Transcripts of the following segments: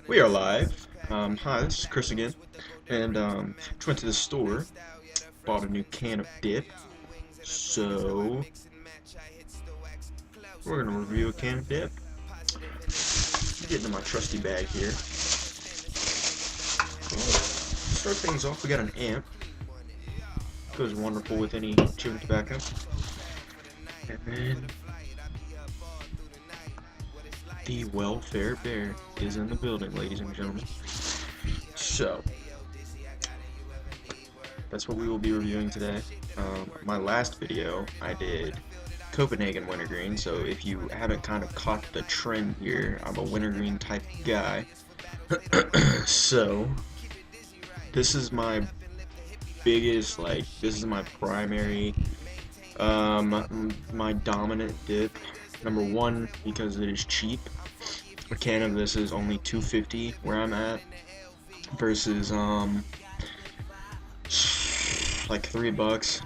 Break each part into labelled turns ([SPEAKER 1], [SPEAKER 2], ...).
[SPEAKER 1] We are live. Hi, this is Chris again, and just went to the store, bought a new can of dip. So we're gonna review a can of dip. Get into my trusty bag here. Start things off. We got an amp. Goes wonderful with any chewing tobacco. And then the welfare bear is in the building, ladies and gentlemen. So that's what we will be reviewing today. My last video, I did Copenhagen Wintergreen, so if you haven't kind of caught the trend here, I'm a Wintergreen type guy. So this is my biggest, this is my primary, my dominant dip. Number one, because it is cheap. A can of this is only $2.50 where I'm at, versus like $3.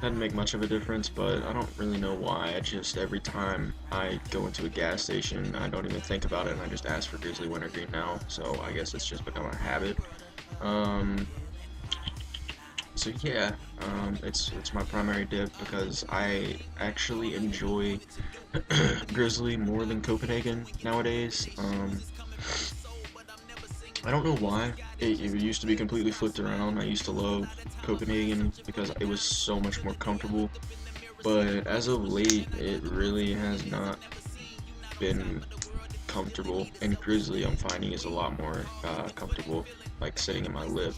[SPEAKER 1] Doesn't make much of a difference, but I don't really know why. I just, every time I go into a gas station, I don't even think about it, and I just ask for Grizzly Wintergreen now. So I guess it's just become a habit. So yeah, it's my primary dip because I actually enjoy Grizzly more than Copenhagen nowadays. I don't know why. It used to be completely flipped around. I used to love Copenhagen because it was so much more comfortable, but as of late, it really has not been comfortable. And Grizzly, I'm finding, is a lot more comfortable, like sitting in my lip.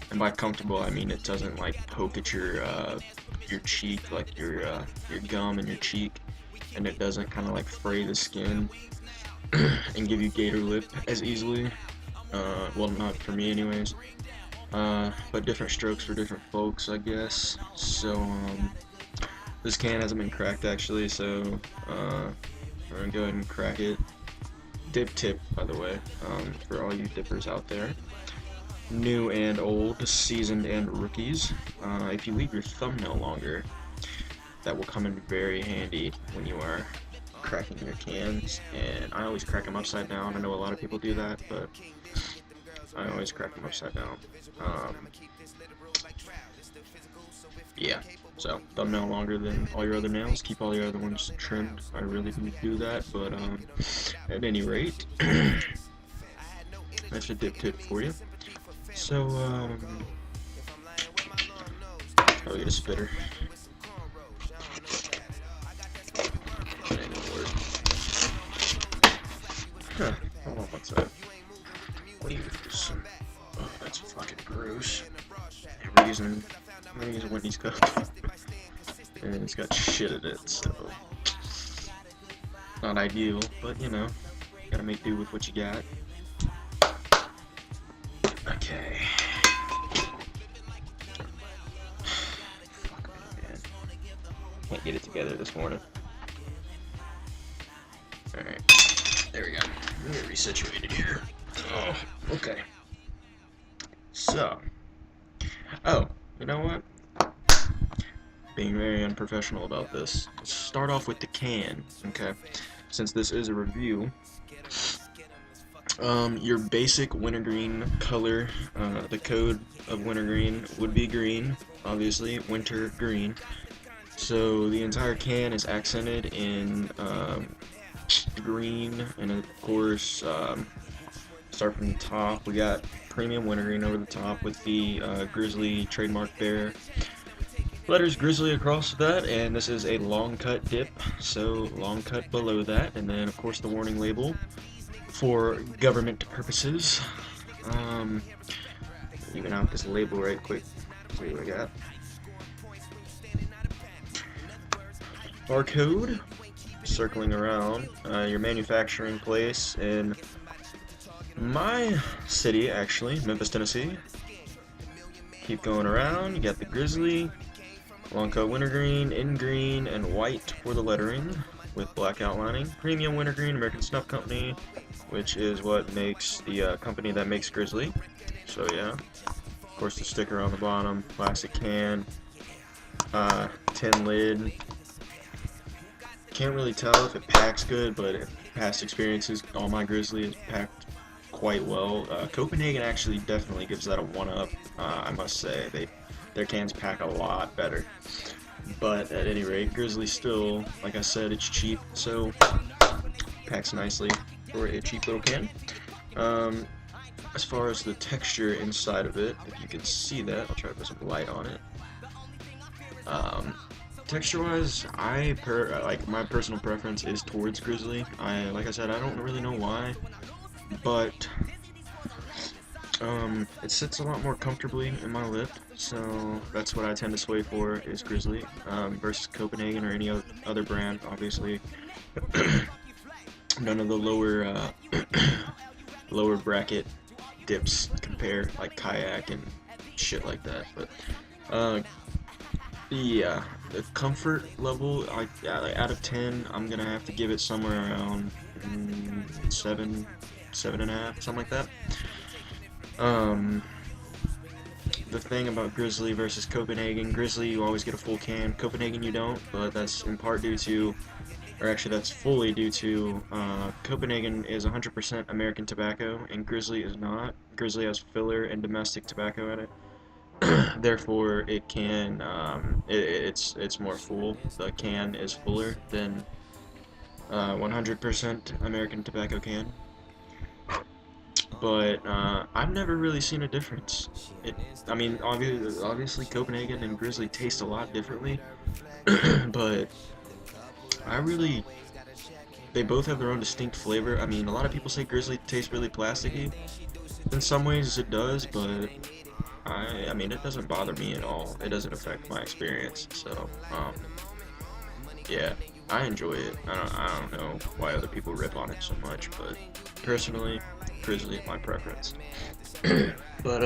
[SPEAKER 1] And by comfortable, I mean it doesn't like poke at your cheek, like your gum and your cheek, and it doesn't kind of like fray the skin and give you gator lip as easily. Well, not for me anyways. But different strokes for different folks, I guess. So this can hasn't been cracked actually, so we're gonna go ahead and crack it. Dip tip, by the way, for all you dippers out there. New and old, seasoned and rookies. If you leave your thumbnail longer, that will come in very handy when you are cracking your cans. And I always crack them upside down. I know a lot of people do that, but I always crack them upside down. Yeah, so thumbnail longer than all your other nails. Keep all your other ones trimmed. I really do that, but at any rate, that's a dip tip for you. So, I'll get a spitter. That ain't gonna work. Huh, hold on one sec. Leaves. Oh, that's fucking gross. I'm gonna use a Wendy's cup. And it's got shit in it, so. Not ideal, but you know, gotta make do with what you got. Okay. Fuck me, man. Can't get it together this morning. Alright. There we go. Let me get resituated here. Oh, okay. So. Oh, you know what? Being very unprofessional about this. Let's start off with the can, okay? Since this is a review. Your basic wintergreen color, the code of wintergreen would be green, obviously, wintergreen. So the entire can is accented in green, and of course, start from the top, we got premium wintergreen over the top with the Grizzly trademark bear. Letters Grizzly across that, and this is a long cut dip, so long cut below that, and then of course the warning label for government purposes. Even out this label right quick. See what we got. Barcode circling around your manufacturing place in my city, actually, Memphis, Tennessee. Keep going around. You got the Grizzly, long coat wintergreen, in green and white for the lettering with black outlining. Premium wintergreen, American Snuff Company, which is what makes the company that makes Grizzly. So yeah, of course the sticker on the bottom, plastic can, tin lid. Can't really tell if it packs good, but in past experiences, all my Grizzly is packed quite well. Copenhagen actually definitely gives that a 1-up. I must say their cans pack a lot better. But at any rate, Grizzly still, like I said, it's cheap, so packs nicely for a cheap little can. As far as the texture inside of it, if you can see that, I'll try to put some light on it. Texture-wise, like my personal preference is towards Grizzly. Like I said, I don't really know why, but it sits a lot more comfortably in my lip, so that's what I tend to sway for is Grizzly versus Copenhagen or any other brand. Obviously, none of the lower lower bracket dips compare, like Kayak and shit like that. But yeah, the comfort level, like out of 10, I'm gonna have to give it somewhere around 7, 7.5, something like that. The thing about Grizzly versus Copenhagen, Grizzly you always get a full can, Copenhagen you don't, but that's in part due to, or actually that's fully due to, Copenhagen is 100% American tobacco, and Grizzly is not. Grizzly has filler and domestic tobacco in it. Therefore, it can, it's more full. The can is fuller than 100% American tobacco can. But I've never really seen a difference. I mean, obviously Copenhagen and Grizzly taste a lot differently, but they both have their own distinct flavor. I mean, a lot of people say Grizzly tastes really plasticky. In some ways it does, but I mean, it doesn't bother me at all. It doesn't affect my experience. So, yeah, I enjoy it. I don't know why other people rip on it so much, but personally, Grizzly is my preference. But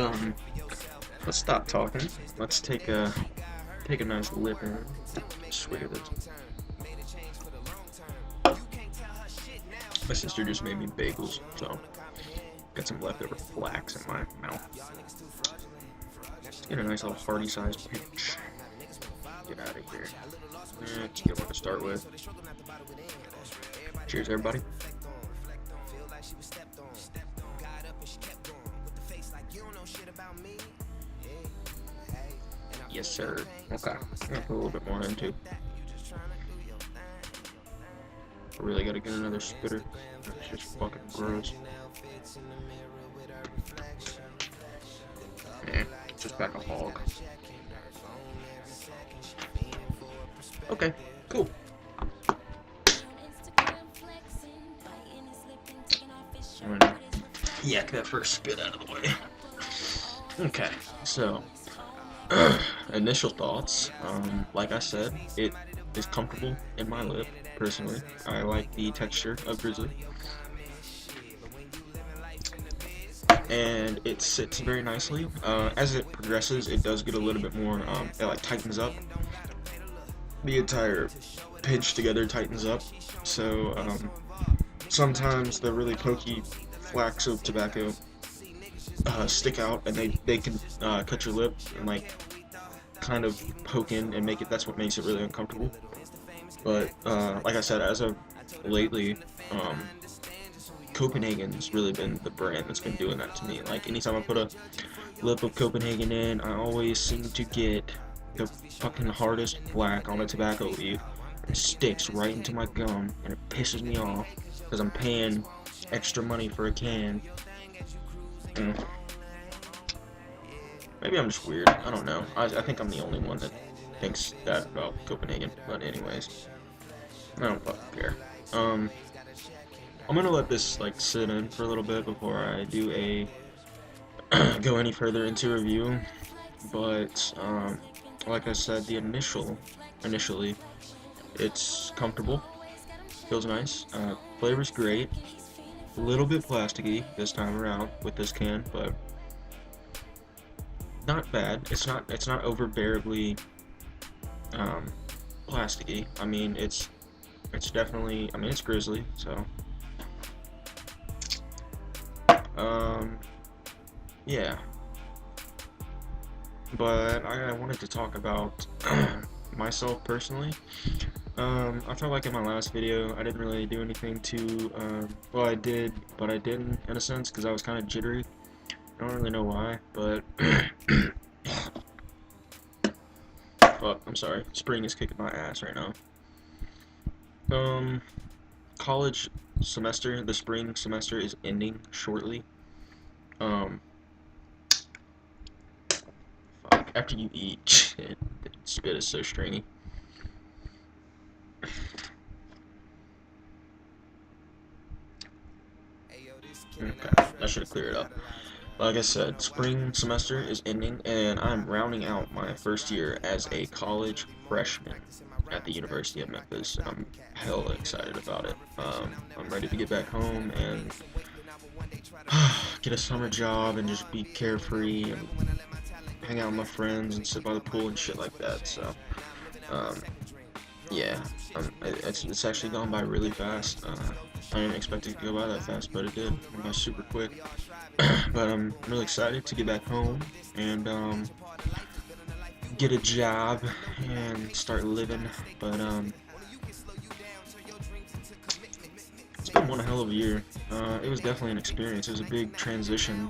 [SPEAKER 1] let's stop talking. Let's take a nice lip and swig of this. My sister just made me bagels, so got some leftover flax in my mouth. Let's get a nice little hearty sized pinch. Get out of here. Let's get one to start with. Cheers, everybody. Yes, sir. Okay. I'm gonna put a little bit more in too. I really gotta get another spitter. That's just fucking gross. Eh, just back a hog. Okay, cool. I'm gonna yak that first spit out of the way. Okay, so initial thoughts. Like I said, it is comfortable in my lip. Personally, I like the texture of Grizzly, and it sits very nicely. As it progresses, it does get a little bit more. It like tightens up. The entire pinch together tightens up. So sometimes the really pokey flax of tobacco stick out, and they can cut your lip and like kind of poke in and make it. That's what makes it really uncomfortable. But like I said, as of lately, Copenhagen's really been the brand that's been doing that to me. Like anytime I put a lip of Copenhagen in, I always seem to get the fucking hardest black on a tobacco leaf. It sticks right into my gum, and it pisses me off because I'm paying extra money for a can. Maybe I'm just weird. I don't know. I think I'm the only one that thinks that about Copenhagen. But anyways, I don't fucking care. I'm gonna let this like sit in for a little bit before I do a go any further into review. But like I said, initially, it's comfortable, feels nice, flavor's great, a little bit plasticky this time around with this can, but not bad. It's not overbearably plasticky. I mean, it's definitely, I mean, it's Grizzly, so yeah. But I wanted to talk about myself personally. I felt like in my last video, I didn't really do anything too, well, I did, but I didn't, in a sense, because I was kind of jittery. I don't really know why, but, fuck, I'm sorry, spring is kicking my ass right now. College semester, the spring semester is ending shortly. Fuck, after you eat, shit, the spit is so stringy. Okay, that should have cleared it up. Like I said, spring semester is ending, and I'm rounding out my first year as a college freshman at the University of Memphis. I'm hella excited about it. I'm ready to get back home and get a summer job and just be carefree and hang out with my friends and sit by the pool and shit like that. So, yeah, it's actually gone by really fast. I didn't expect it to go by that fast, but it did. It went by super quick. But I'm really excited to get back home and get a job and start living. But it's been one hell of a year. It was definitely an experience. It was a big transition.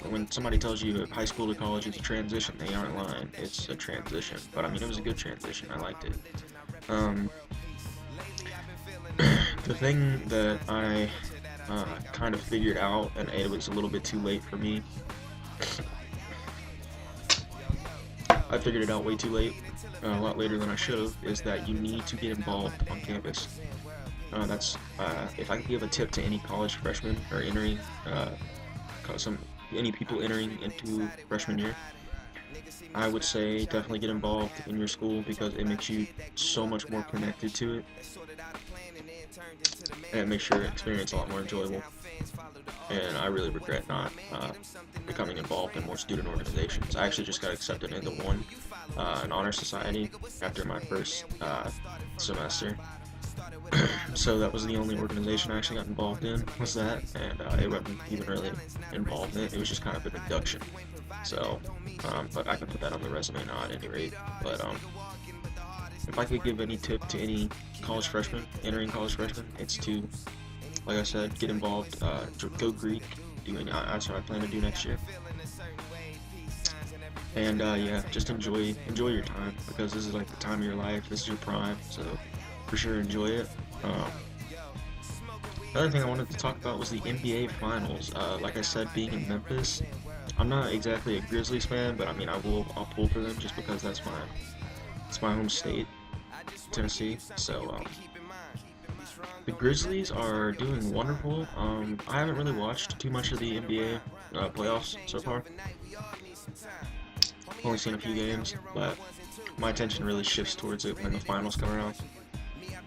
[SPEAKER 1] When somebody tells you high school to college is a transition, they aren't lying. It's a transition. But I mean, it was a good transition. I liked it. The thing that I kind of figured out, and it was a little bit too late for me. I figured it out way too late, a lot later than I should have, is that you need to get involved on campus. If I could give a tip to any college freshmen or entering, any people entering into freshman year, I would say definitely get involved in your school because it makes you so much more connected to it. And it makes your experience a lot more enjoyable. And I really regret not becoming involved in more student organizations. I actually just got accepted into one, an honor society, after my first semester. So that was the only organization I actually got involved in, was that, and it wasn't even really involved in it. It was just kind of an induction. So, but I can put that on the resume now at any rate. But if I could give any tip to any college freshman, entering college freshman, it's to, like I said, get involved, go Greek, that's what I plan to do next year. And yeah, just enjoy your time, because this is like the time of your life, this is your prime, so for sure enjoy it. Another thing I wanted to talk about was the NBA Finals. Like I said, being in Memphis, I'm not exactly a Grizzlies fan, but I mean I'll pull for them just because it's my home state, Tennessee. So the Grizzlies are doing wonderful. I haven't really watched too much of the NBA playoffs so far. Only seen a few games, but my attention really shifts towards it when the finals come around.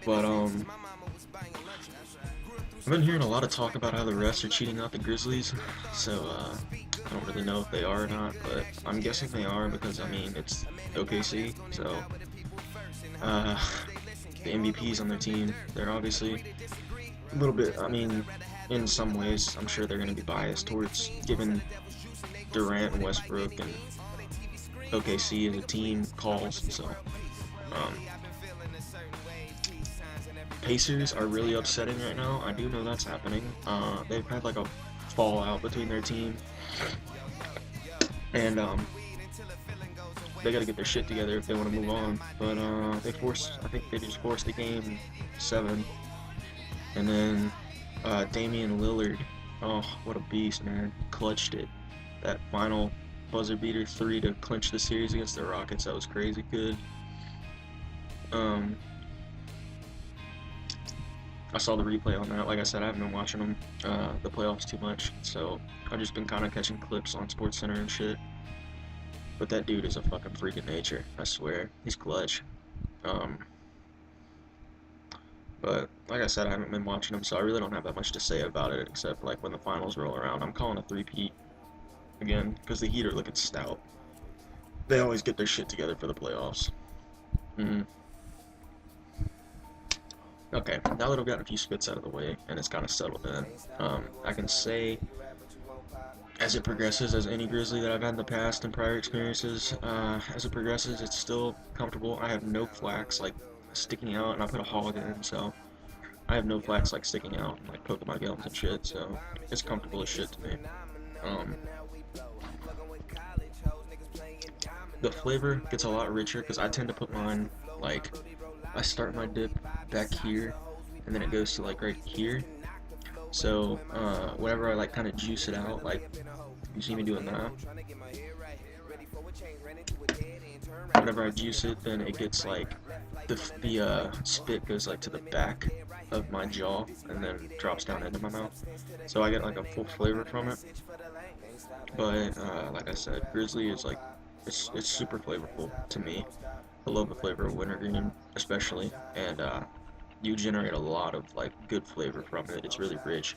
[SPEAKER 1] But I've been hearing a lot of talk about how the refs are cheating out the Grizzlies, so I don't really know if they are or not, but I'm guessing they are because, I mean, it's OKC, so the MVPs on their team, they're obviously a little bit, I mean, in some ways, I'm sure they're going to be biased towards giving Durant and Westbrook and OKC as a team calls, so Pacers are really upsetting right now. I do know that's happening. They've had like a fallout between their team, and they got to get their shit together if they want to move on. But I think they just forced the game 7, and then Damian Lillard, oh what a beast, man, clutched it. That final buzzer beater 3 to clinch the series against the Rockets. That was crazy good. I saw the replay on that. Like I said, I haven't been watching them, the playoffs too much, so I've just been kind of catching clips on SportsCenter and shit. But that dude is a fucking freak of nature, I swear. He's clutch. But like I said, I haven't been watching him, so I really don't have that much to say about it, except like when the finals roll around. I'm calling a three-peat again, because the Heat are looking stout. They always get their shit together for the playoffs. Okay, now that I've gotten a few spits out of the way, and it's kind of settled in, I can say, as it progresses, as any Grizzly that I've had in the past and prior experiences, as it progresses, it's still comfortable. I have no flax, like, sticking out, and I put a hog in, so I have no flax like sticking out and like poking my gums and shit. So it's comfortable as shit to me. Um, the flavor gets a lot richer because I tend to put mine like I start my dip back here, and then it goes to like right here. So whenever I like kind of juice it out, like you see me doing that. Whenever I juice it, then it gets like the spit goes like to the back of my jaw and then drops down into my mouth. So I get like a full flavor from it. But like I said, Grizzly is like it's super flavorful to me. I love the flavor of wintergreen, especially, and you generate a lot of like good flavor from it. It's really rich.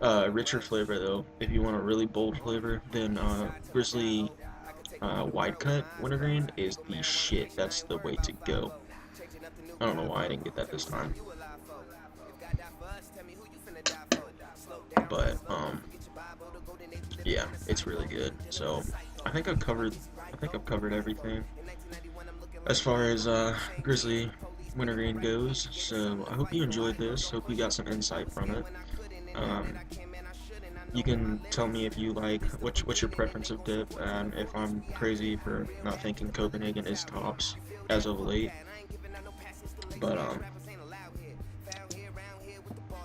[SPEAKER 1] Richer flavor though. If you want a really bold flavor, then Grizzly wide cut wintergreen is the shit. That's the way to go. I don't know why I didn't get that this time, but yeah, it's really good. So I think I've covered everything as far as Grizzly wintergreen goes. So I hope you enjoyed this. Hope you got some insight from it. Um, you can tell me if you like what's your preference of dip, and if I'm crazy for not thinking Copenhagen is tops as of late. But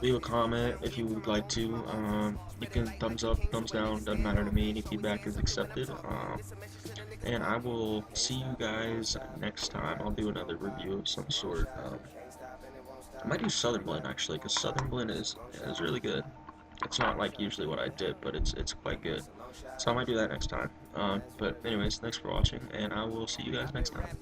[SPEAKER 1] leave a comment if you would like to. You can thumbs up, thumbs down, doesn't matter to me. Any feedback is accepted. And I will see you guys next time. I'll do another review of some sort. I might do Southern Blend actually, because Southern Blend is really good. It's not like usually what I did, but it's quite good. So I might do that next time. But anyways, thanks for watching, and I will see you guys next time.